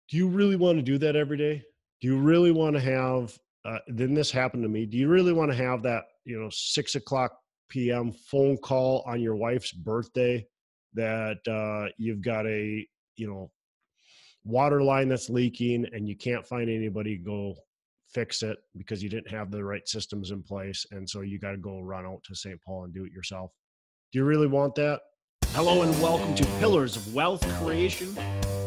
Do you really want to do that every day? Do you really want to have, then this happened to me. Do you really want to have that, 6 o'clock PM phone call on your wife's birthday that you've got a, you know, water line that's leaking and you can't find anybody to go fix it because you didn't have the right systems in place. And so you got to go run out to St. Paul and do it yourself. Do you really want that? Hello and welcome to Pillars of Wealth Creation,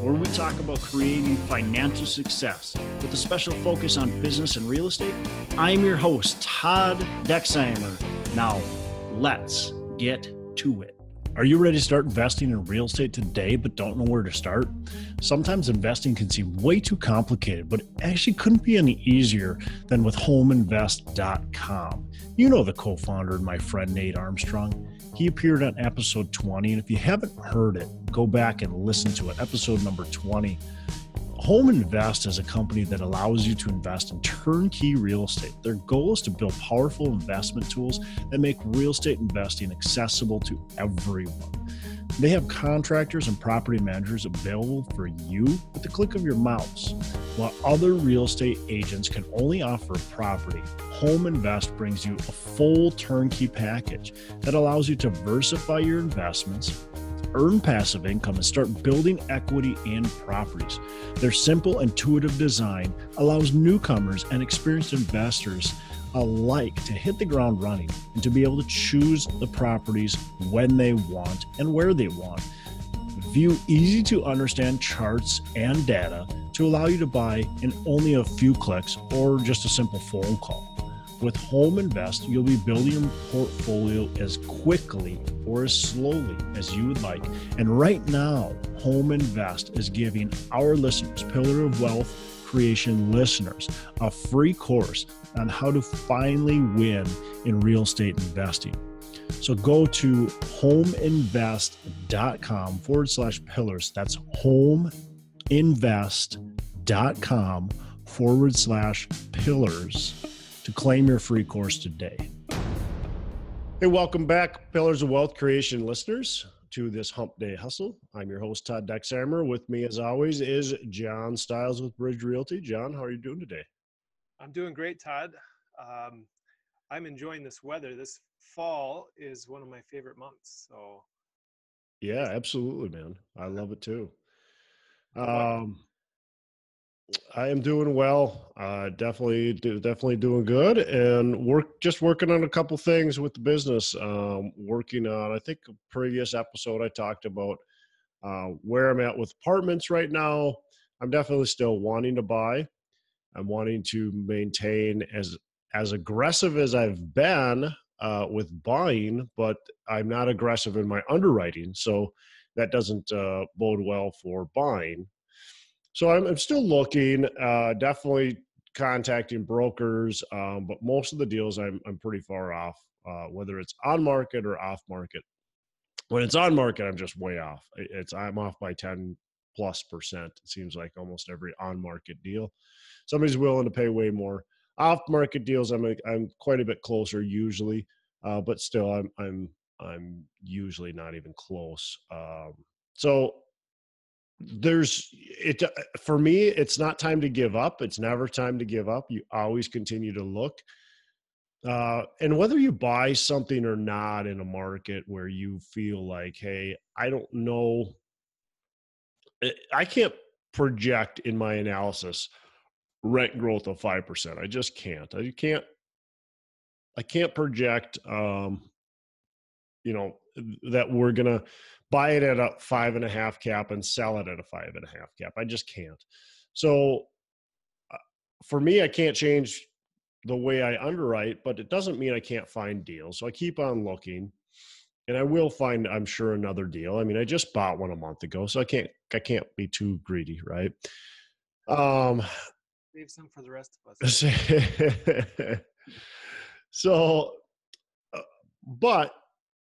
where we talk about creating financial success with a special focus on business and real estate. I'm your host, Todd Dexheimer. Now, let's get to it. Are you ready to start investing in real estate today but don't know where to start? Sometimes investing can seem way too complicated, but it actually couldn't be any easier than with HomeInvest.com. You know the co-founder and my friend Nate Armstrong. He appeared on episode 20, and if you haven't heard it, go back and listen to it, episode number 20. Home Invest is a company that allows you to invest in turnkey real estate. Their goal is to build powerful investment tools that make real estate investing accessible to everyone. They have contractors and property managers available for you with the click of your mouse. While other real estate agents can only offer a property, Home Invest brings you a full turnkey package that allows you to diversify your investments, earn passive income, and start building equity in properties. Their simple, intuitive design allows newcomers and experienced investors alike to hit the ground running and to be able to choose the properties when they want and where they want. View easy to understand charts and data to allow you to buy in only a few clicks or just a simple phone call. With Home Invest, you'll be building your portfolio as quickly or as slowly as you would like. And right now, Home Invest is giving our listeners, Pillar of Wealth Creation listeners, a free course on how to finally win in real estate investing. So go to homeinvest.com/pillars. That's homeinvest.com/pillars to claim your free course today. Hey, welcome back, Pillars of Wealth Creation listeners, to this Hump Day Hustle. I'm your host, Todd Dexheimer. With me, as always, is John Stiles with Bridge Realty. John, how are you doing today? I'm doing great, Todd. I'm enjoying this weather. This fall is one of my favorite months. So, yeah, absolutely, man. I love it too. I am doing well. Definitely doing good, and working on a couple things with the business. Working on, I think, a previous episode I talked about where I'm at with apartments right now. I'm definitely still wanting to buy. I'm wanting to maintain as aggressive as I've been with buying, but I'm not aggressive in my underwriting, so that doesn't bode well for buying. So I'm still looking, definitely contacting brokers, but most of the deals I'm pretty far off, whether it's on market or off market. When it's on market, I'm just way off. I'm off by 10+%. It seems like almost every on market deal, somebody's willing to pay way more. Off market deals, I'm quite a bit closer usually, but still I'm usually not even close. So for me, it's not time to give up. It's never time to give up. You always continue to look. And whether you buy something or not in a market where you feel like, hey, I don't know, I can't project in my analysis rent growth of 5%. I just can't. I can't project, that we're going to buy it at a 5.5 cap and sell it at a 5.5 cap. I just can't. So for me, I can't change the way I underwrite, but it doesn't mean I can't find deals. So I keep on looking, and I will find, I'm sure, another deal. I mean, I just bought one a month ago, so I can't be too greedy, right? Save some for the rest of us. So, but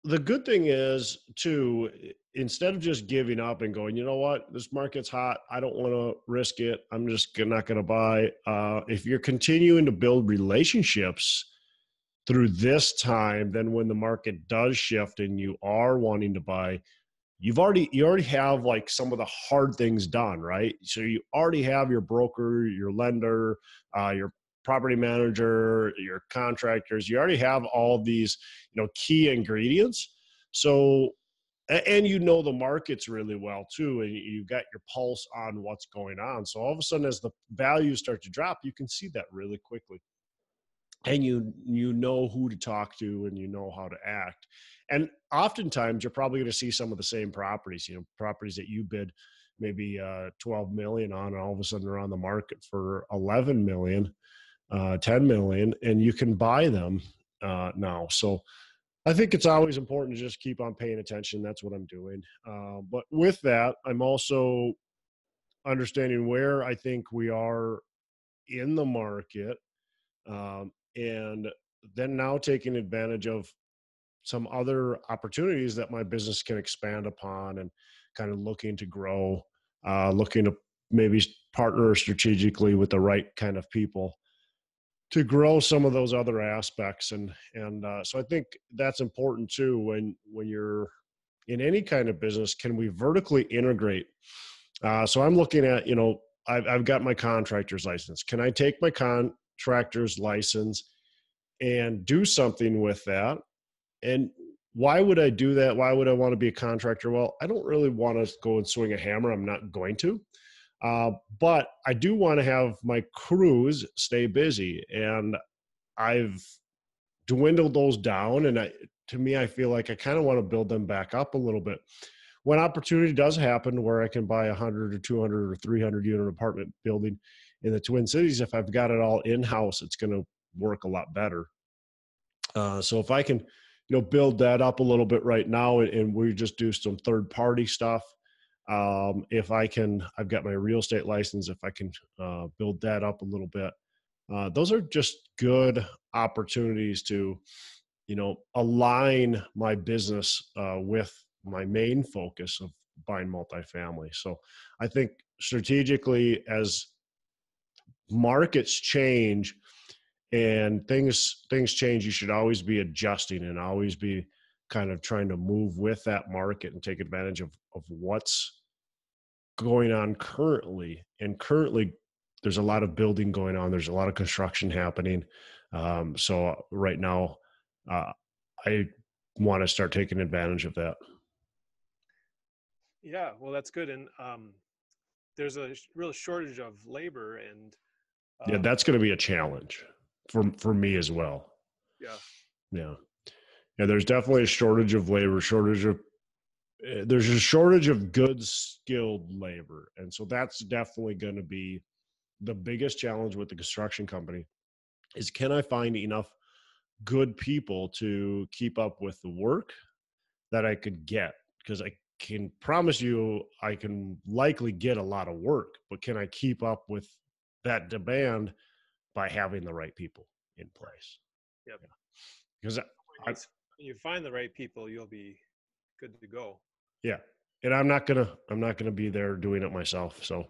the good thing is, too, instead of just giving up and going, you know what, this market's hot, I don't want to risk it, I'm just not going to buy. If you're continuing to build relationships through this time, then when the market does shift and you are wanting to buy, you already have like some of the hard things done, right? So you already have your broker, your lender, your property manager, your contractors. You already have all these, key ingredients. So, and you know the markets really well too, and you've got your pulse on what's going on. So all of a sudden, as the values start to drop, you can see that really quickly, and you know who to talk to, and you know how to act. And oftentimes, you're probably going to see some of the same properties. Properties that you bid maybe 12 million on, and all of a sudden they're on the market for 11 million, 10 million, and you can buy them now. So I think it's always important to just keep on paying attention. That's what I'm doing. But with that, I'm also understanding where I think we are in the market, and then now taking advantage of some other opportunities that my business can expand upon, and kind of looking to grow, looking to maybe partner strategically with the right kind of people to grow some of those other aspects. And so I think that's important too, when you're in any kind of business. Can we vertically integrate? So I'm looking at, I've got my contractor's license. Can I take my contractor's license and do something with that? And why would I do that? Why would I want to be a contractor? Well, I don't really want to go and swing a hammer. I'm not going to. But I do want to have my crews stay busy, and I've dwindled those down. And to me, I feel like I kind of want to build them back up a little bit. When opportunity does happen where I can buy 100 or 200 or 300 unit apartment building in the Twin Cities, if I've got it all in-house, it's going to work a lot better. So if I can, build that up a little bit right now, and we just do some third-party stuff. If I can, I've got my real estate license. If I can build that up a little bit, those are just good opportunities to, align my business with my main focus of buying multifamily. So I think strategically, as markets change and things change, you should always be adjusting and always be kind of trying to move with that market and take advantage of what's going on currently. And currently there's a lot of building going on. There's a lot of construction happening. So right now, I want to start taking advantage of that. Yeah, well, that's good. And there's a real shortage of labor, and yeah, that's going to be a challenge for me as well. Yeah. There's definitely a shortage of labor, there's a shortage of good skilled labor. And so that's definitely going to be the biggest challenge with the construction company, is can I find enough good people to keep up with the work that I could get? Because I can promise you I can likely get a lot of work, but can I keep up with that demand by having the right people in place? Yep. Yeah. Because when you find the right people, you'll be good to go. Yeah. And I'm not gonna be there doing it myself. So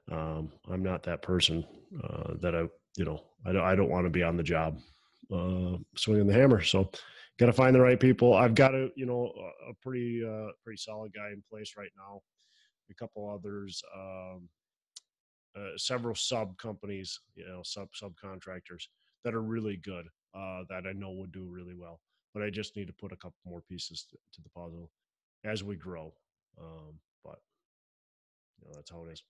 I'm not that person that I don't want to be on the job swinging the hammer. So got to find the right people. I've got a pretty solid guy in place right now. A couple others, several sub companies, subcontractors that are really good, that I know would do really well. But I just need to put a couple more pieces to the puzzle as we grow. But that's how it is.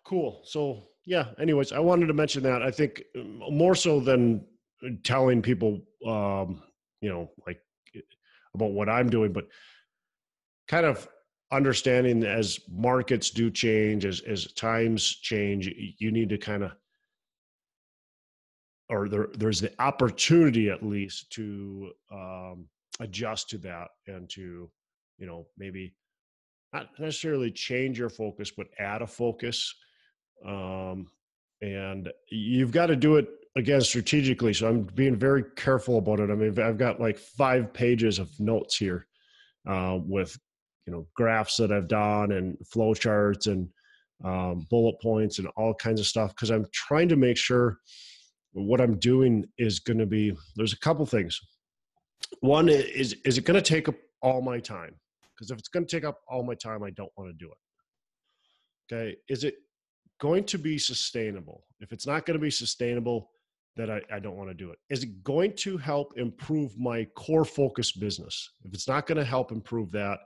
Cool. So yeah, anyways, I wanted to mention that. I think more so than telling people, like about what I'm doing, but kind of understanding as markets do change, as times change, you need to kind of, or there's the opportunity at least to adjust to that, and to, maybe not necessarily change your focus, but add a focus. And you've got to do it again strategically. So I'm being very careful about it. I mean, I've got like 5 pages of notes here with, graphs that I've done and flow charts and bullet points and all kinds of stuff, because I'm trying to make sure what I'm doing is going to be, there's a couple things. One is it going to take all my time? Because if it's going to take up all my time, I don't want to do it. Okay. Is it going to be sustainable? If it's not going to be sustainable, then I don't want to do it. Is it going to help improve my core focus business? If it's not going to help improve that,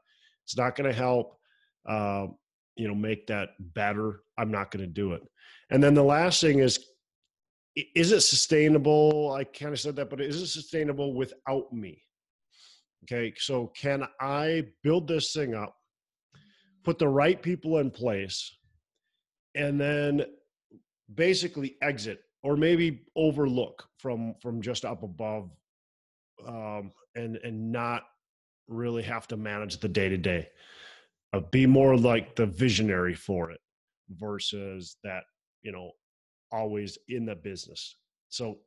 it's not going to help, make that better, I'm not going to do it. And then the last thing is it sustainable? I kind of said that, but is it sustainable without me? Okay. So can I build this thing up, put the right people in place, and then basically exit or maybe overlook from just up above, and not really have to manage the day to day? Be more like the visionary for it versus that, always in the business. So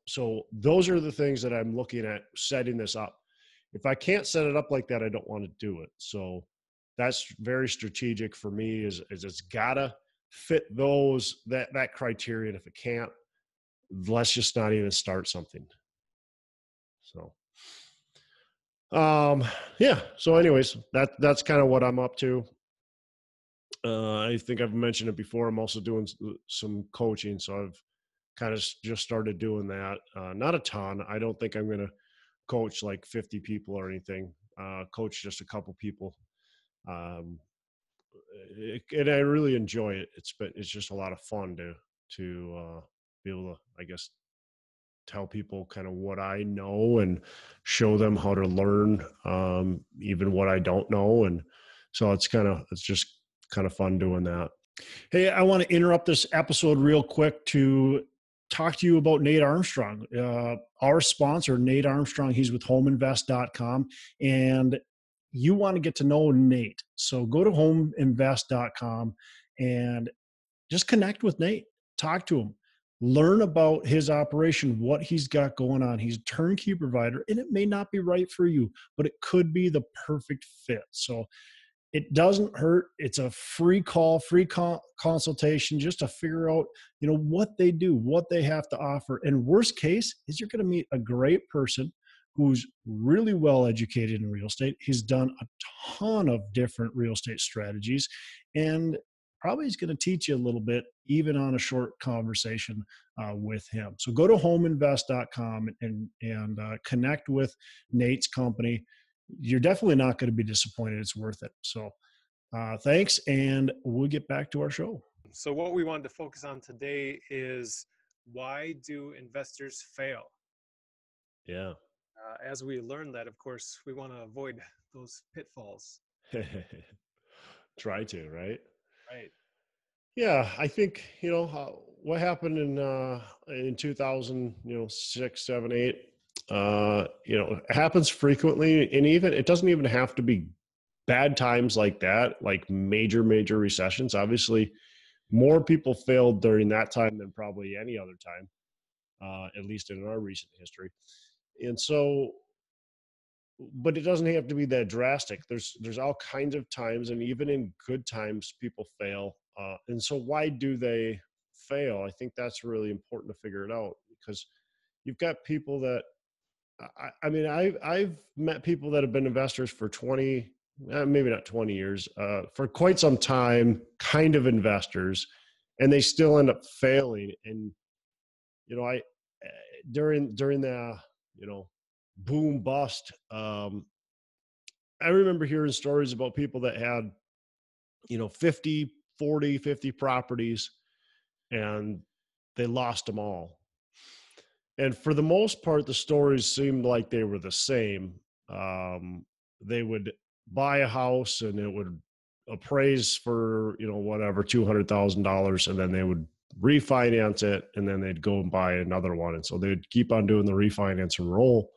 those are the things that I'm looking at setting this up. If I can't set it up like that, I don't want to do it. So that's very strategic for me is it's gotta fit that criteria. And if it can't, let's just not even start something. So, yeah. So anyways, that's kind of what I'm up to. I think I've mentioned it before. I'm also doing some coaching. So I've kind of just started doing that. Not a ton. I don't think I'm going to coach like 50 people or anything. Coach just a couple people. And I really enjoy it. It's just a lot of fun to be able to, I guess, tell people kind of what I know and show them how to learn, even what I don't know. And so it's just kind of fun doing that. Hey, I want to interrupt this episode real quick to talk to you about Nate Armstrong, our sponsor, Nate Armstrong. He's with homeinvest.com, and you want to get to know Nate. So go to homeinvest.com and just connect with Nate, talk to him, learn about his operation, what he's got going on. He's a turnkey provider, and it may not be right for you, but it could be the perfect fit. So it doesn't hurt. It's a free call, consultation just to figure out, what they do, what they have to offer. And worst case is you're going to meet a great person who's really well educated in real estate. He's done a ton of different real estate strategies, and probably he's going to teach you a little bit, even on a short conversation with him. So go to homeinvest.com and connect with Nate's company. You're definitely not going to be disappointed. It's worth it. So thanks, and we'll get back to our show. So what we wanted to focus on today is, why do investors fail? Yeah. As we learn that, of course, we want to avoid those pitfalls. Try to, right? Right. Yeah, I think, what happened in 2006, 7, 8, it happens frequently, and even it doesn't even have to be bad times like that, like major recessions. Obviously, more people failed during that time than probably any other time, at least in our recent history. And so, but it doesn't have to be that drastic. There's all kinds of times, and even in good times, people fail. And so, why do they fail? I think that's really important to figure it out, because you've got people that, I mean, I've met people that have been investors for 20, maybe not 20 years, for quite some time, kind of investors, and they still end up failing. And, I, during the, boom bust, I remember hearing stories about people that had, 50, 40, 50 properties, and they lost them all. And for the most part, the stories seemed like they were the same. They would buy a house and it would appraise for, whatever, $200,000. And then they would refinance it, and then they'd go and buy another one. And so they'd keep on doing the refinance and roll,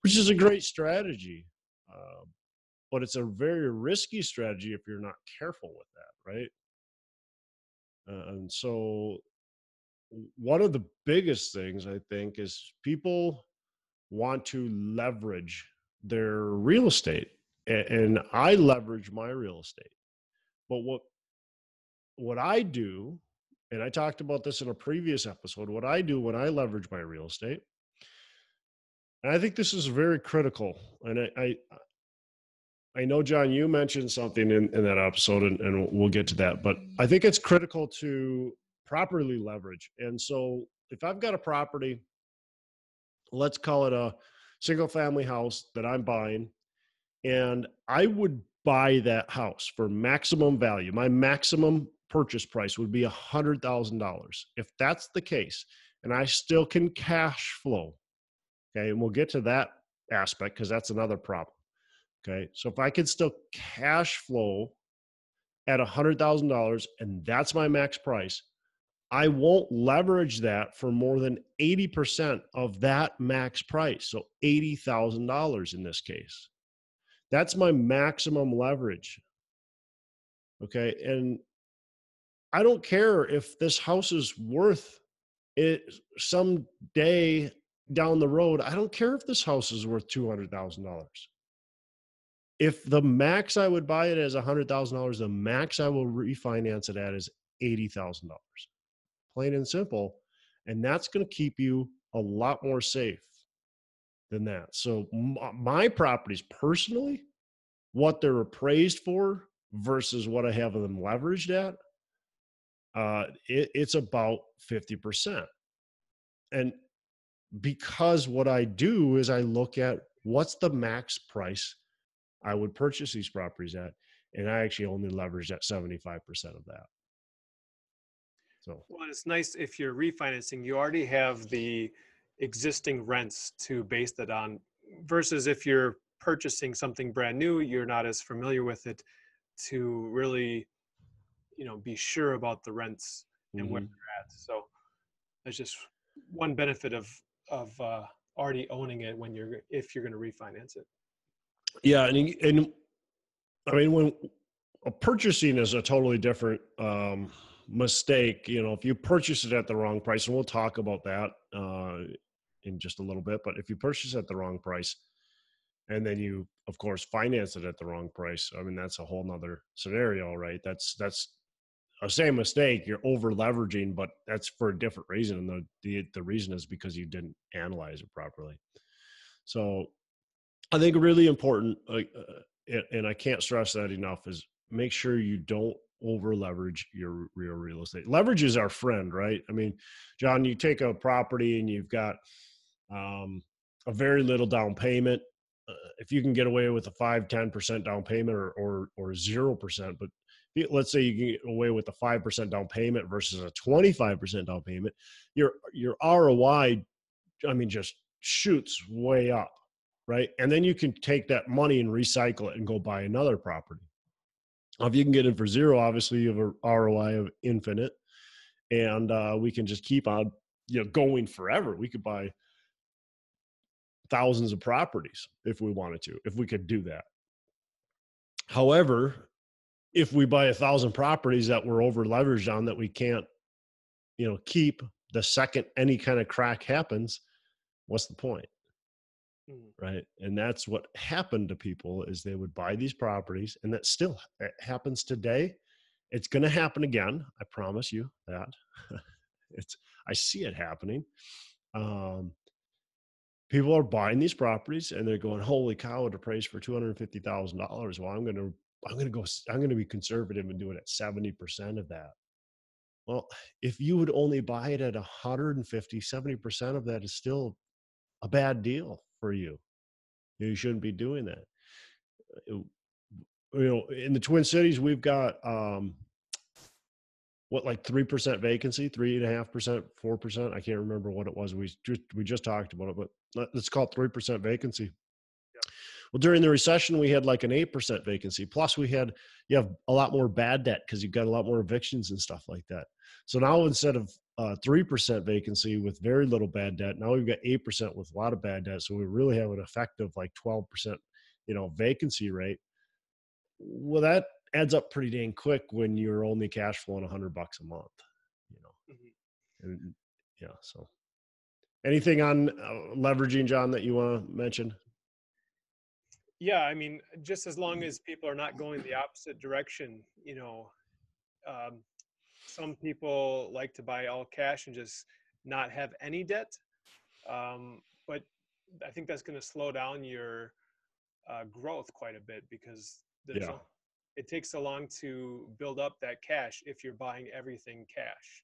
which is a great strategy. But it's a very risky strategy if you're not careful with that, right? And so one of the biggest things, I think, is people want to leverage their real estate, and I leverage my real estate. But what I do, and I talked about this in a previous episode, what I do when I leverage my real estate, and I think this is very critical, and I know, John, you mentioned something in that episode, and we'll get to that, but I think it's critical to properly leverage. And so if I've got a property, let's call it a single family house that I'm buying, and I would buy that house for maximum value. My maximum purchase price would be $100,000. If that's the case, and I still can cash flow, okay, and we'll get to that aspect because that's another problem. Okay, so if I can still cash flow at $100,000 and that's my max price, I won't leverage that for more than 80% of that max price. So $80,000 in this case. That's my maximum leverage. Okay. And I don't care if this house is worth it someday down the road. I don't care if this house is worth $200,000. If the max I would buy it as $100,000, the max I will refinance it at is $80,000. Plain and simple. And that's going to keep you a lot more safe than that. So my properties personally, what they're appraised for versus what I have them leveraged at, it's about 50%. And because what I do is I look at what's the max price I would purchase these properties at, and I actually only leverage at 75% of that. So, Well, it's nice if you're refinancing, you already have the existing rents to base that on, versus if you're purchasing something brand new, you're not as familiar with it to really, be sure about the rents and where they're at. So that's just one benefit of already owning it if you're going to refinance it. yeah, and I mean, when purchasing is a totally different mistake. If you purchase it at the wrong price, and we'll talk about that in just a little bit, but if you purchase at the wrong price and then you, of course, finance it at the wrong price, I mean, that's a whole nother scenario, right? That's a same mistake. You're over leveraging, but that's for a different reason. And the reason is because you didn't analyze it properly. So I think really important, and I can't stress that enough, is make sure you don't over leverage your real estate. Leverage is our friend, right? I mean, John, you take a property and you've got a very little down payment. If you can get away with a 5-10% down payment or 0%, but let's say you can get away with a 5% down payment versus a 25% down payment, your ROI, I mean, just shoots way up, right? And then you can take that money and recycle it and go buy another property. If you can get in for zero, obviously you have a ROI of infinite, and we can just keep on, going forever. We could buy thousands of properties if we wanted to, if we could do that. However, if we buy 1,000 properties that we're over leveraged on that we can't, keep the second any kind of crack happens, what's the point? Right. And that's what happened to people is they would buy these properties, and that still happens today. It's going to happen again. I promise you that. I see it happening. People are buying these properties and they're going, holy cow, it appraised for $250,000. Well, I'm going to be conservative and do it at 70% of that. Well, if you would only buy it at 150, 70% of that is still a bad deal for you. You shouldn't be doing that. In the Twin Cities, we've got like 3% vacancy, 3.5%, 4%. I can't remember what it was. We just talked about it, but let's call it 3% vacancy. Yeah. Well, during the recession, we had like an 8% vacancy. Plus, you have a lot more bad debt because you've got a lot more evictions and stuff like that. So now instead of 3% vacancy with very little bad debt, now we've got 8% with a lot of bad debt. So we really have an effective like 12%, vacancy rate. Well, that adds up pretty dang quick when you're only cash flowing $100 a month, And yeah. So anything on leveraging, John, that you want to mention? Yeah. I mean, just as long as people are not going the opposite direction, some people like to buy all cash and just not have any debt. But I think that's going to slow down your growth quite a bit, because Yeah. it takes so long to build up that cash if you're buying everything cash.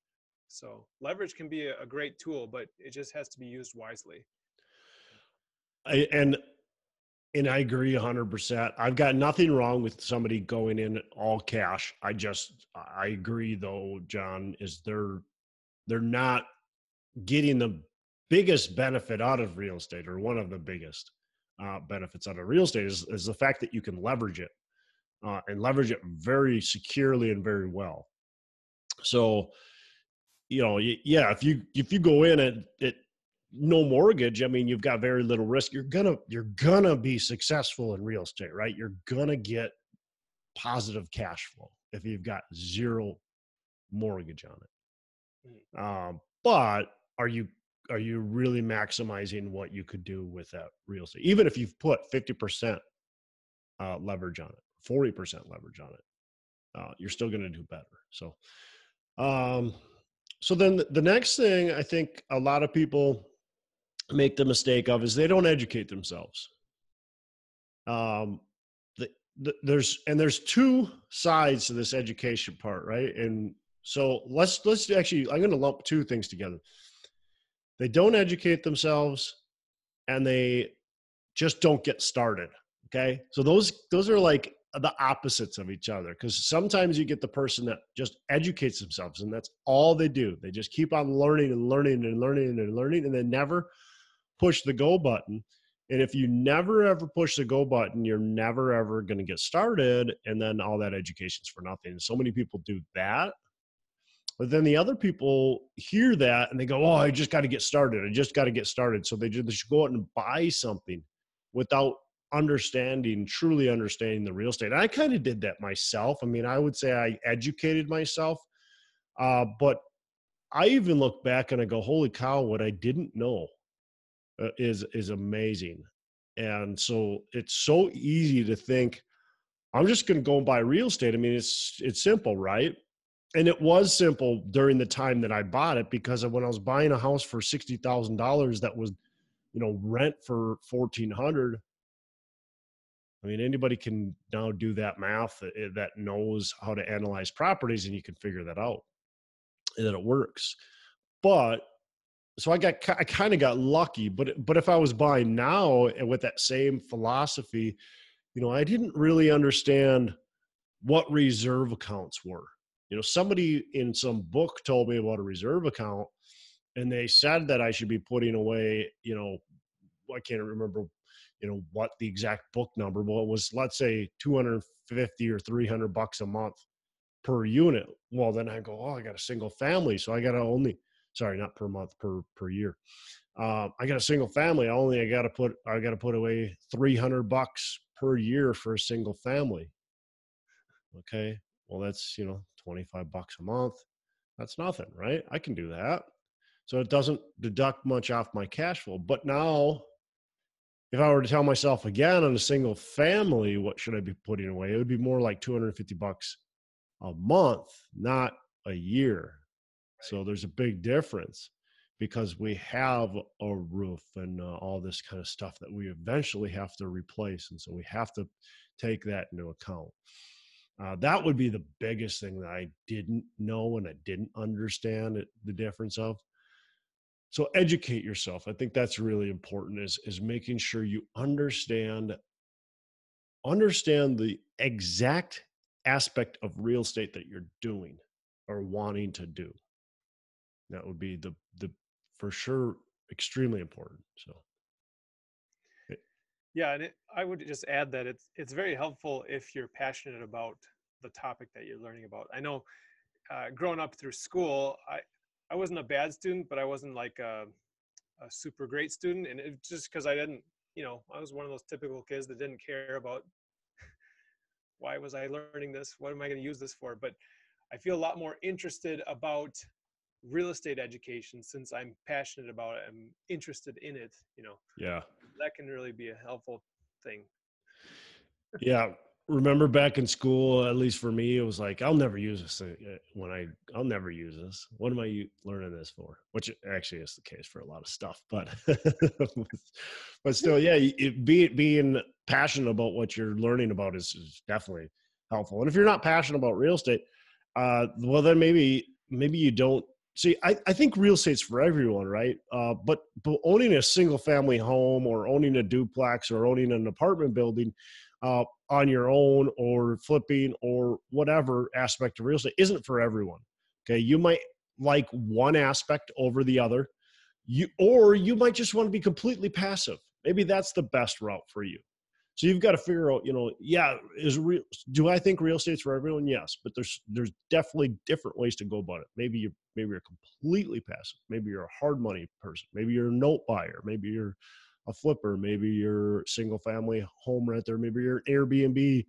So leverage can be a great tool, but it just has to be used wisely. I, and I agree 100%. I've got nothing wrong with somebody going in all cash. I agree though, John, is they're not getting the biggest benefit out of real estate, or one of the biggest benefits out of real estate is the fact that you can leverage it and leverage it very securely and very well. So, yeah, if you go in at no mortgage, I mean, you've got very little risk. You're gonna be successful in real estate, right? You're gonna get positive cash flow if you've got zero mortgage on it. But are you really maximizing what you could do with that real estate? Even if you've put 50% leverage on it, 40% leverage on it, you're still going to do better. So, so then the next thing I think a lot of people make the mistake of is they don't educate themselves. Um, there's two sides to this education part, right? And so let's actually, I'm going to lump two things together. They don't educate themselves, and they just don't get started. Okay, so those are like the opposites of each other, because sometimes you get the person that just educates themselves and that's all they do. They just keep on learning and learning and learning and learning, and they never push the go button. And if you never ever push the go button, you're never ever going to get started, and then all that education's for nothing. And so many people do that. But then the other people hear that and they go, "Oh, I just got to get started. I just got to get started." So they should go out and buy something without truly understanding the real estate. And I kind of did that myself. I mean, I would say I educated myself, but I even look back and I go, "Holy cow! What I didn't know is amazing." And so it's so easy to think, "I'm just going to go and buy real estate." I mean, it's simple, right? And it was simple during the time that I bought it, because when I was buying a house for $60,000 that was, rent for $1,400. I mean, anybody can now do that math that knows how to analyze properties, and you can figure that out, and that it works. But so I kind of got lucky, but if I was buying now and with that same philosophy, I didn't really understand what reserve accounts were. Somebody in some book told me about a reserve account, and they said that I should be putting away, I can't remember, what the exact book number, but it was, let's say, 250 or $300 a month per unit. Well, then I go, "Oh, I got a single family, so I got to sorry, not per month, per year. I got a single family. I got to put away $300 per year for a single family." Okay. Well, that's, $25 a month. That's nothing, right? I can do that. So it doesn't deduct much off my cash flow. But now, if I were to tell myself again on a single family, what should I be putting away? It would be more like $250 a month, not a year. So there's a big difference, because we have a roof and all this kind of stuff that we eventually have to replace. And so we have to take that into account. That would be the biggest thing that I didn't know and I didn't understand the difference of. So educate yourself. I think that's really important, is making sure you understand the exact aspect of real estate that you're doing or wanting to do. That would be the for sure extremely important. So Yeah, and I would just add that it's very helpful if you're passionate about the topic that you're learning about. I know growing up through school, I wasn't a bad student, but I wasn't like a super great student, and it just because I didn't, I was one of those typical kids that didn't care about why was I learning this, what am I going to use this for. But I feel a lot more interested about real estate education since I'm passionate about it. I'm interested in it. yeah. That can really be a helpful thing. Yeah. remember back in school, at least for me, it was like, I'll never use this I'll never use this. What am I learning this for? Which actually is the case for a lot of stuff, but, but still, yeah, being passionate about what you're learning about is definitely helpful. And if you're not passionate about real estate, well, then maybe you don't see, I think real estate's for everyone, right? But owning a single family home or owning a duplex or owning an apartment building, on your own, or flipping, or whatever aspect of real estate isn't for everyone. Okay. You might like one aspect over the other. Or you might just want to be completely passive. Maybe that's the best route for you. So you've got to figure out, do I think real estate's for everyone? Yes, but there's definitely different ways to go about it. Maybe you're completely passive. Maybe you're a hard money person. Maybe you're a note buyer. Maybe you're a flipper. Maybe you're single family home renter. Maybe you're an Airbnb,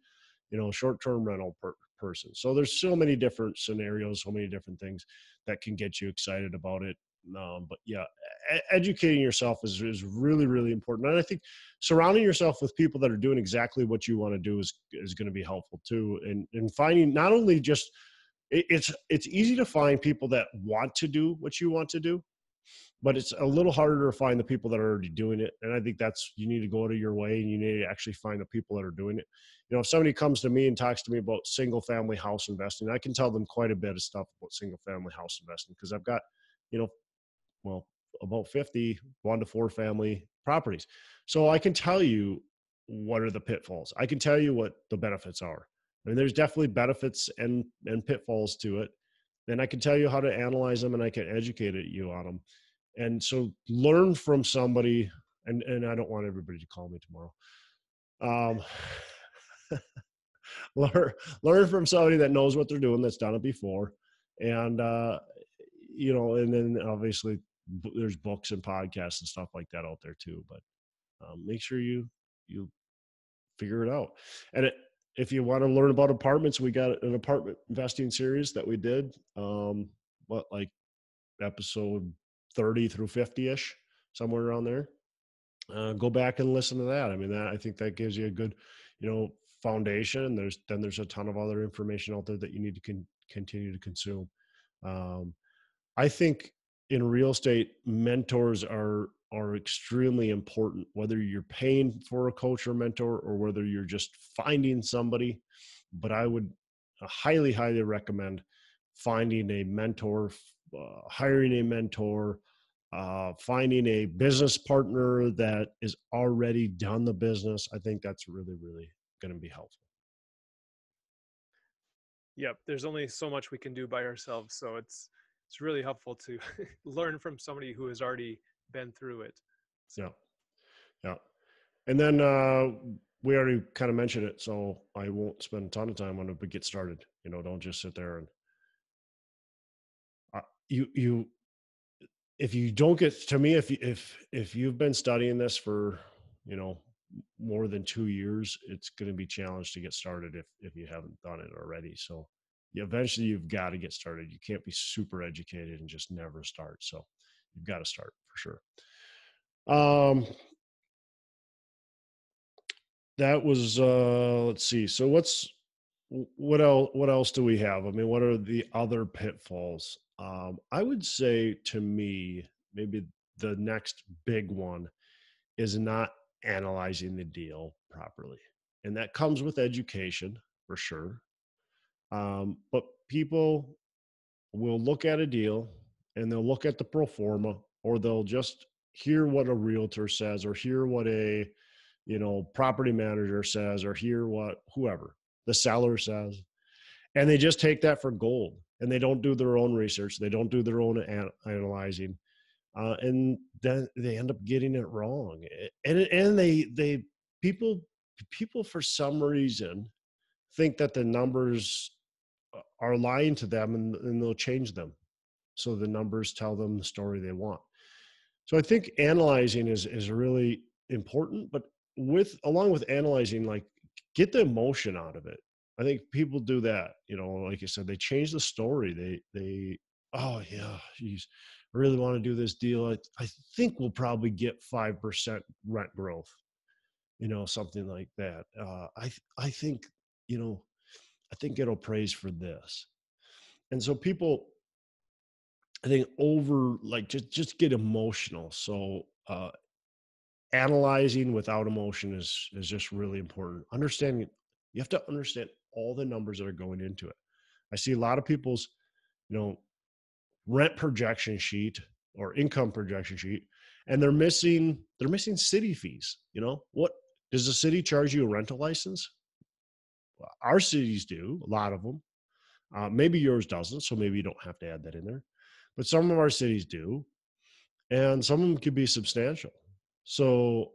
short-term rental person. So there's so many different scenarios, so many different things that can get you excited about it. But yeah, educating yourself is really, really important. And I think surrounding yourself with people that are doing exactly what you want to do is going to be helpful too. And finding not only just, it's easy to find people that want to do what you want to do, but it's a little harder to find the people that are already doing it. And I think you need to go out of your way, and you need to actually find the people that are doing it. If somebody comes to me and talks to me about single family house investing, I can tell them quite a bit of stuff about single family house investing, because I've got, about 50 1 to 4 family properties. So I can tell you what are the pitfalls. I can tell you what the benefits are. I mean, there's definitely benefits and pitfalls to it. And I can tell you how to analyze them, and I can educate you on them. And so learn from somebody, and I don't want everybody to call me tomorrow. Learn from somebody that knows what they're doing, that's done it before. And, and then obviously there's books and podcasts and stuff like that out there too. But make sure you figure it out. And if you want to learn about apartments, we got an apartment investing series that we did, like episode 30 through 50-ish, somewhere around there. Go back and listen to that. I mean, I think that gives you a good, foundation. There's a ton of other information out there that you need to continue to consume. I think in real estate, mentors are extremely important, whether you're paying for a coach or mentor or whether you're just finding somebody. But I would highly, highly recommend finding a mentor, hiring a mentor, finding a business partner that is already done the business. I think that's really, really going to be helpful. Yep. There's only so much we can do by ourselves. So it's really helpful to learn from somebody who has already been through it. So. Yeah. And then we already kind of mentioned it, so I won't spend a ton of time on it, but get started. Don't just sit there and if you don't get to me, if you've been studying this for, more than 2 years, it's going to be challenged to get started if you haven't done it already. So eventually you've got to get started. You can't be super educated and just never start. So you've got to start for sure. That was, let's see. So what else do we have? I mean, what are the other pitfalls? I would say, to me, maybe the next big one is not analyzing the deal properly. And that comes with education for sure. But people will look at a deal and they'll look at the pro forma, or they'll just hear what a realtor says, or hear what a, property manager says, or hear what whoever the seller says. And they just take that for gold, and they don't do their own research. They don't do their own analyzing. And then they end up getting it wrong. And people for some reason think that the numbers are lying to them, and they'll change them. So the numbers tell them the story they want. So I think analyzing is really important, but along with analyzing, like, get the emotion out of it. I think people do that, like you said, they change the story. They, oh yeah, geez, I really want to do this deal. I think we'll probably get 5% rent growth, something like that. I think I think it'll praise for this. And so people, I think, over like just get emotional. So analyzing without emotion is just really important. Understanding, you have to understand all the numbers that are going into it. I see a lot of people's, you know, rent projection sheet or income projection sheet, and they're missing city fees. What does the city charge you a rental license? Well, our cities do, a lot of them. Maybe yours doesn't, so maybe you don't have to add that in there. But some of our cities do, and some of them could be substantial. So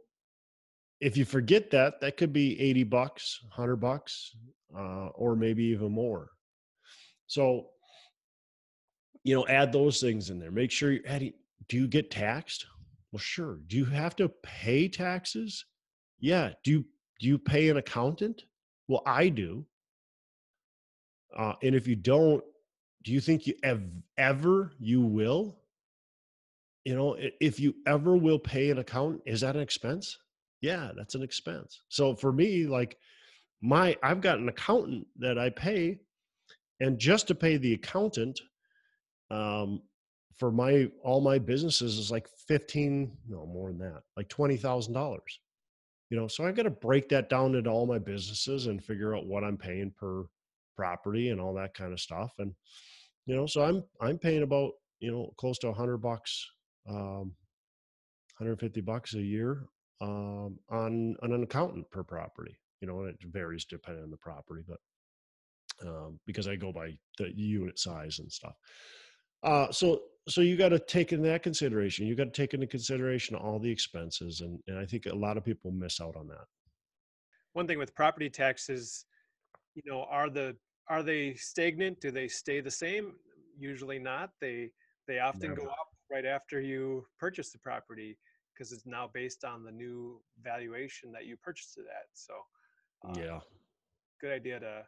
if you forget that, that could be $80, $100, or maybe even more. So, add those things in there. Make sure you're adding. Do you get taxed? Well, sure. Do you have to pay taxes? Yeah. Do you pay an accountant? Well, I do. And if you don't, do you think ever you will? If you ever will pay an accountant, is that an expense? Yeah, that's an expense. So for me, like I've got an accountant that I pay, and just to pay the accountant, um, for all my businesses is like 15, no more than that, like $20,000. So I got to break that down into all my businesses and figure out what I'm paying per property and all that kind of stuff. And so I'm paying about close to $100, $150 a year, on an accountant per property. And it varies depending on the property, but because I go by the unit size and stuff. So you got to take in that consideration. You got to take into consideration all the expenses, and I think a lot of people miss out on that. One thing with property taxes, are they stagnant? Do they stay the same? Usually not. They often Never. go up right after you purchase the property because it's now based on the new valuation that you purchased it at. So Yeah. good idea to,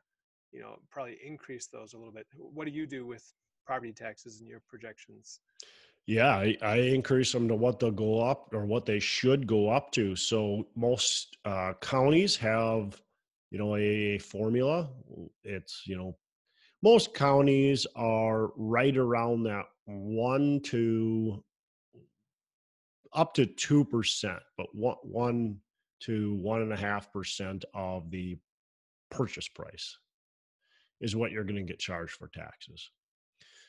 probably increase those a little bit. What do you do with property taxes in your projections? Yeah, I increase them to what they'll go up or what they should go up to. So most counties have, a formula. It's, most counties are right around that 1 to up to 2%, but 1 to 1.5% of the purchase price is what you're going to get charged for taxes.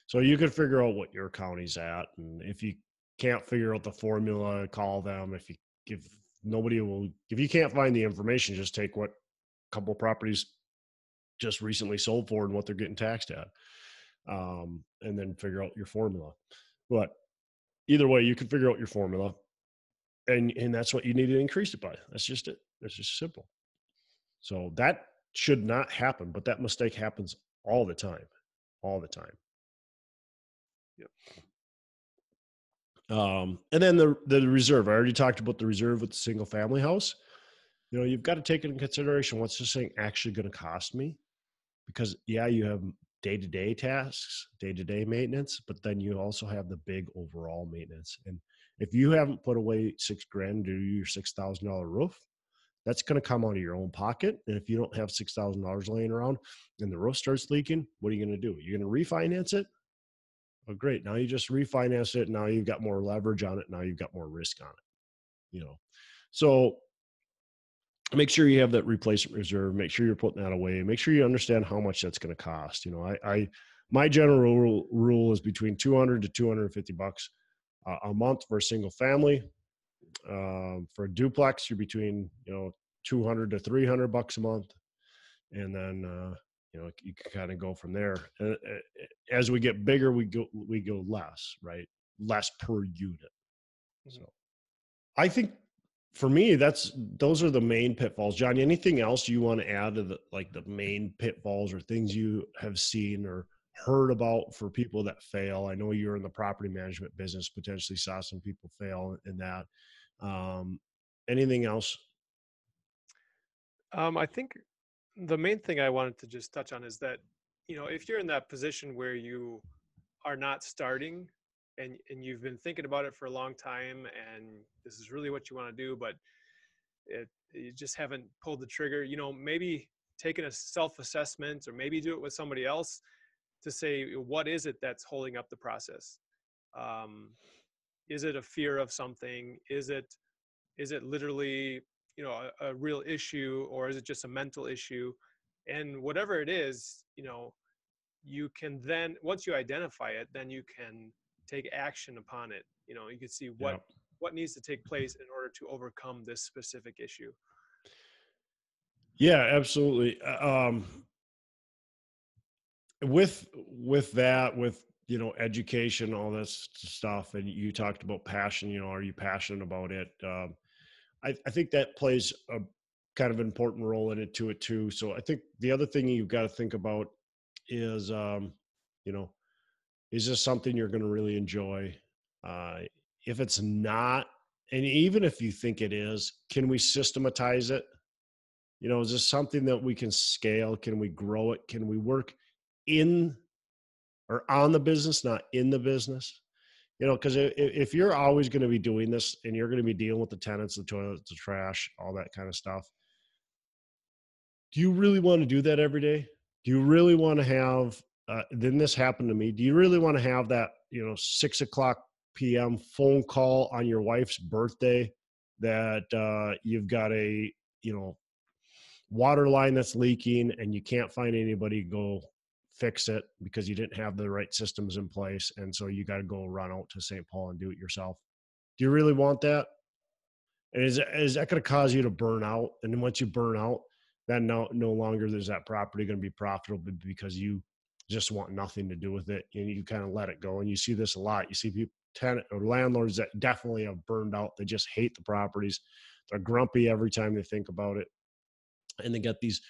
So you can figure out what your county's at, and if you can't figure out the formula, call them. If you can't find the information, just take what a couple of properties just recently sold for and what they're getting taxed at, and then figure out your formula. But either way, you can figure out your formula, and that's what you need to increase it by. That's just it. It's just simple. So that should not happen, but that mistake happens all the time, all the time. Yep. And then the reserve. I already talked about the reserve with the single family house. You've got to take into consideration, what's this thing actually going to cost me? Because you have day-to-day tasks, day-to-day maintenance, but then you also have the big overall maintenance. And if you haven't put away $6,000 to do your $6,000 roof, that's going to come out of your own pocket. And if you don't have $6,000 laying around and the roof starts leaking, what are you going to do? You're going to refinance it? Oh, great. Now you just refinance it. Now you've got more leverage on it. Now you've got more risk on it, So make sure you have that replacement reserve. Make sure you're putting that away. Make sure you understand how much that's going to cost. My general rule is between $200 to $250 a month for a single family. For a duplex, you're between, $200 to $300 a month. And then, you can kind of go from there. As we get bigger, we go less, right? Less per unit. So I think for me, those are the main pitfalls. John, anything else you want to add to the main pitfalls or things you have seen or heard about for people that fail? I know you're in the property management business, potentially saw some people fail in that. Anything else? I think the main thing I wanted to just touch on is that, if you're in that position where you are not starting and you've been thinking about it for a long time and this is really what you want to do, but you just haven't pulled the trigger, maybe taking a self-assessment, or maybe do it with somebody else to say, what is it that's holding up the process? Is it a fear of something? Is it literally, a real issue, or is it just a mental issue? And whatever it is, you can then, once you identify it, then you can take action upon it. You can see Yeah. what needs to take place in order to overcome this specific issue. Yeah, absolutely. With that, with education, all this stuff, and you talked about passion. Are you passionate about it? I think that plays a kind of important role in it too. So I think the other thing you've got to think about is, you know, is this something you're going to really enjoy? Uh, if it's not, and even if you think it is, can we systematize it? Is this something that we can scale? Can we grow it? Can we work in or on the business, not in the business? Because if you're always going to be doing this and you're going to be dealing with the tenants, the toilets, the trash, all that kind of stuff, do you really want to do that every day? Do you really want to have, then this happened to me. Do you really want to have that, 6:00 p.m. phone call on your wife's birthday that you've got a, water line that's leaking and you can't find anybody to go fix it because you didn't have the right systems in place, and so you got to go run out to St. Paul and do it yourself? Do you really want that? And is that going to cause you to burn out? And then once you burn out, then no longer is that property going to be profitable because you just want nothing to do with it, and you kind of let it go. And you see this a lot. You see people, tenant or landlords that definitely have burned out. They just hate the properties. They're grumpy every time they think about it, and they get these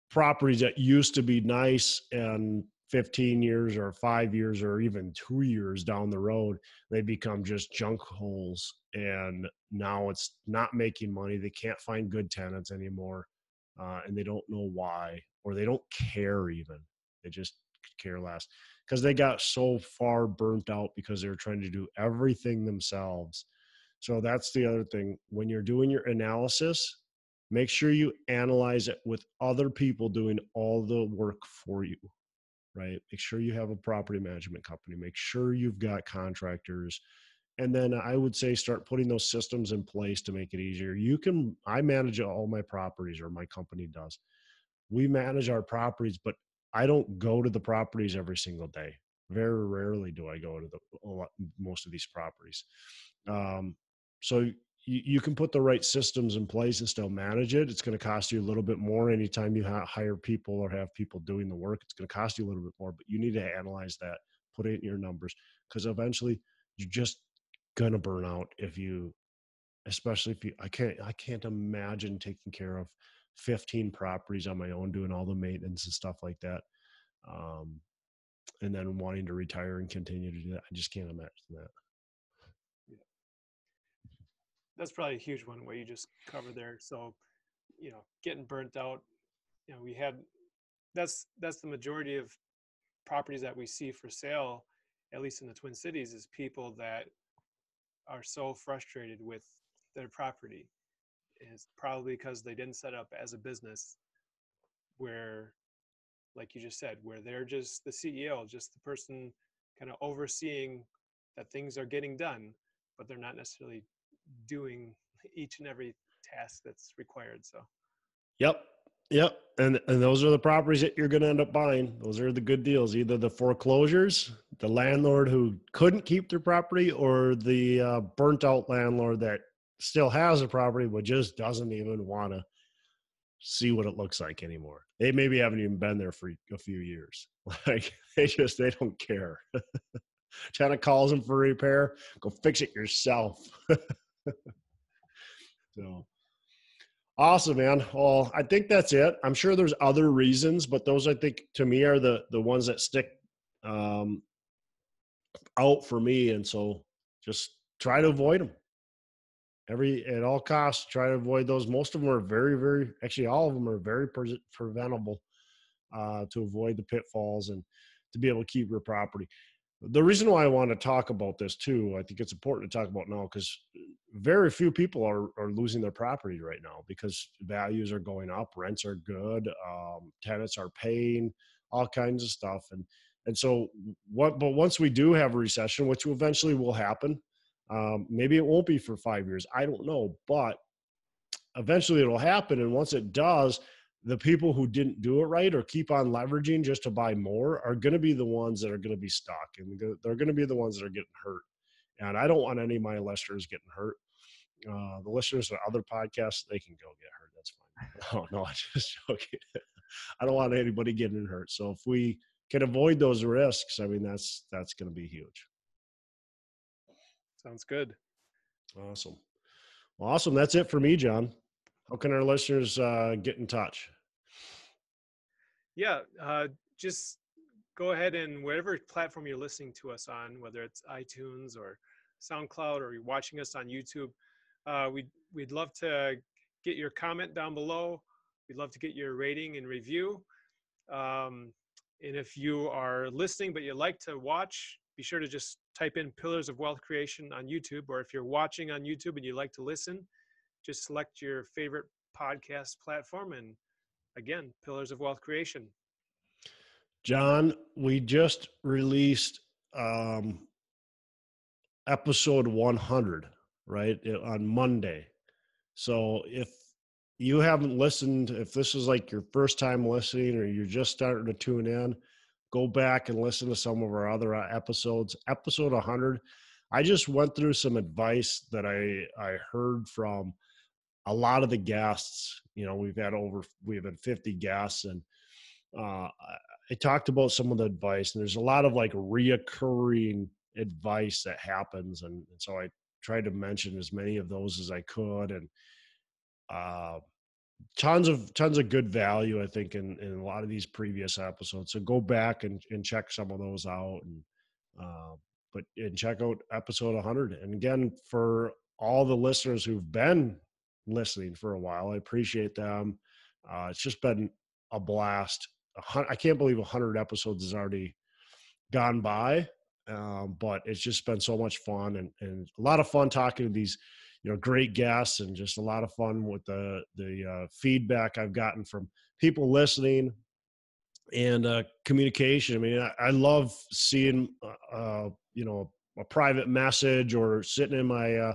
properties that used to be nice, and 15 years or 5 years or even 2 years down the road, they become just junk holes. And now it's not making money. They can't find good tenants anymore. And they don't know why, or they don't care even. They just care less because they got so far burnt out because they're trying to do everything themselves. So that's the other thing. When you're doing your analysis, make sure you analyze it with other people doing all the work for you, right? Make sure you have a property management company. Make sure you've got contractors. And then I would say start putting those systems in place to make it easier. I manage all my properties, or my company does. We manage our properties, but I don't go to the properties every single day. Very rarely do I go to most of these properties. So you can put the right systems in place and still manage it. It's going to cost you a little bit more anytime you hire people or have people doing the work. It's going to cost you a little bit more, but you need to analyze that, put it in your numbers, because eventually you're just going to burn out especially if you, I can't imagine taking care of 15 properties on my own, doing all the maintenance and stuff like that. And then wanting to retire and continue to do that. I just can't imagine that. That's probably a huge one, what you just covered there. So, getting burnt out, we had, that's the majority of properties that we see for sale, at least in the Twin Cities, is people that are so frustrated with their property. And it's probably because they didn't set up as a business where, like you just said, where they're just the CEO, just the person kind of overseeing that things are getting done, but they're not necessarily doing each and every task that's required. So Yep. And those are the properties that you're going to end up buying. Those are the good deals. Either the foreclosures, the landlord who couldn't keep their property, or the burnt out landlord that still has a property but just doesn't even want to see what it looks like anymore. They maybe haven't even been there for a few years. Like they don't care. Tenant calls them for repair, go fix it yourself. So awesome, man. Well, I think that's it. I'm sure there's other reasons, but those, I think, to me, are the ones that stick out for me. And so just try to avoid them at all costs. Try to avoid those. Most of them are very, very, actually all of them are very preventable, to avoid the pitfalls and to be able to keep your property. The reason why I want to talk about this too, I think it's important to talk about now because very few people are losing their property right now because values are going up, rents are good, tenants are paying, all kinds of stuff, and so what? But once we do have a recession, which eventually will happen, maybe it won't be for 5 years. I don't know, but eventually it'll happen, and once it does, the people who didn't do it right or keep on leveraging just to buy more are going to be the ones that are going to be stuck, and they're going to be the ones that are getting hurt. And I don't want any of my listeners getting hurt. The listeners of other podcasts, they can go get hurt. That's fine. Oh no, I'm just joking. I don't want anybody getting hurt. So if we can avoid those risks, I mean, that's going to be huge. Sounds good. Awesome. Well, awesome. That's it for me, John. How can our listeners get in touch? Yeah, just go ahead and whatever platform you're listening to us on, whether it's iTunes or SoundCloud or you're watching us on YouTube, we'd love to get your comment down below. We'd love to get your rating and review. And if you are listening but you like to watch, be sure to just type in Pillars of Wealth Creation on YouTube. Or if you're watching on YouTube and you like to listen, just select your favorite podcast platform. And again, Pillars of Wealth Creation. John, we just released episode 100, right, on Monday. So if you haven't listened, if this is like your first time listening or you're just starting to tune in, go back and listen to some of our other episodes. Episode 100, I just went through some advice that I heard from a lot of the guests. You know, we've had 50 guests, and I talked about some of the advice, and there's a lot of like reoccurring advice that happens. And so I tried to mention as many of those as I could, and tons of good value, I think, in a lot of these previous episodes. So go back and check some of those out, and check out episode 100. And again, for all the listeners who've been listening for a while, I appreciate them. It's just been a blast. I can't believe 100 episodes has already gone by, but it's just been so much fun, and a lot of fun talking to these, great guests, and just a lot of fun with the feedback I've gotten from people listening and communication. I mean, I love seeing, a private message or sitting in my,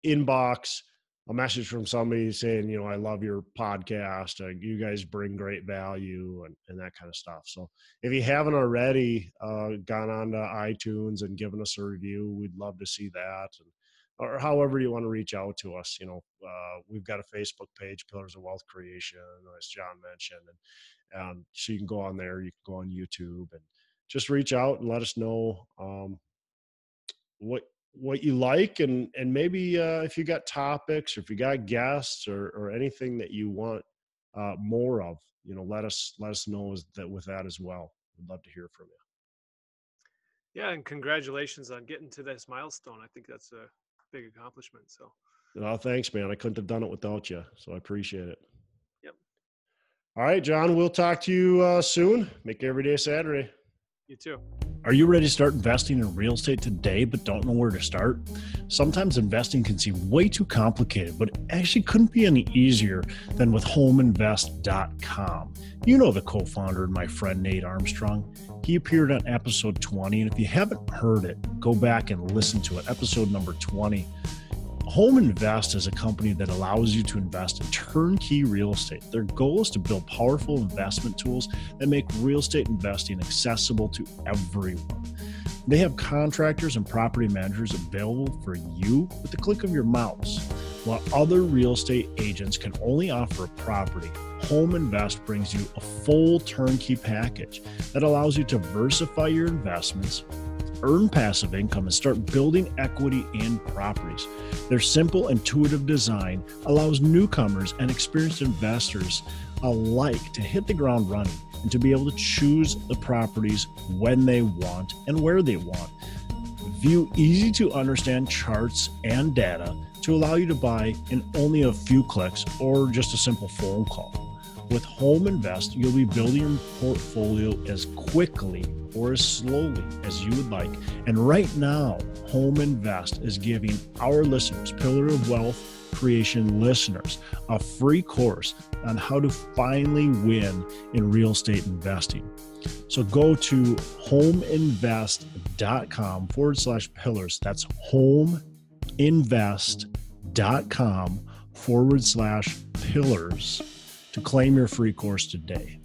inbox, a message from somebody saying, I love your podcast. You guys bring great value and that kind of stuff. So if you haven't already gone on to iTunes and given us a review, we'd love to see that. Or however you want to reach out to us. We've got a Facebook page, Pillars of Wealth Creation, as John mentioned. And so you can go on there, you can go on YouTube, and just reach out and let us know what you like, and maybe if you got topics, or if you got guests, or anything that you want more of, let us know with that as well. We'd love to hear from you. Yeah, and congratulations on getting to this milestone. I think that's a big accomplishment. So, well, thanks, man. I couldn't have done it without you, so I appreciate it. Yep. All right, John, we'll talk to you soon. Make every day Saturday. You too. Are you ready to start investing in real estate today but don't know where to start? Sometimes investing can seem way too complicated, but it actually couldn't be any easier than with HomeInvest.com. You know the co-founder and my friend Nate Armstrong. He appeared on episode 20, and if you haven't heard it, go back and listen to it, episode number 20. Home Invest is a company that allows you to invest in turnkey real estate. Their goal is to build powerful investment tools that make real estate investing accessible to everyone. They have contractors and property managers available for you with the click of your mouse. While other real estate agents can only offer a property, Home Invest brings you a full turnkey package that allows you to diversify your investments, earn passive income, and start building equity in properties. Their simple, intuitive design allows newcomers and experienced investors alike to hit the ground running and to be able to choose the properties when they want and where they want. View easy to understand charts and data to allow you to buy in only a few clicks or just a simple phone call. With Home Invest, you'll be building your portfolio as quickly or as slowly as you would like. And right now, Home Invest is giving our listeners, Pillar of Wealth Creation listeners, a free course on how to finally win in real estate investing. So go to homeinvest.com/pillars. That's homeinvest.com/pillars to claim your free course today.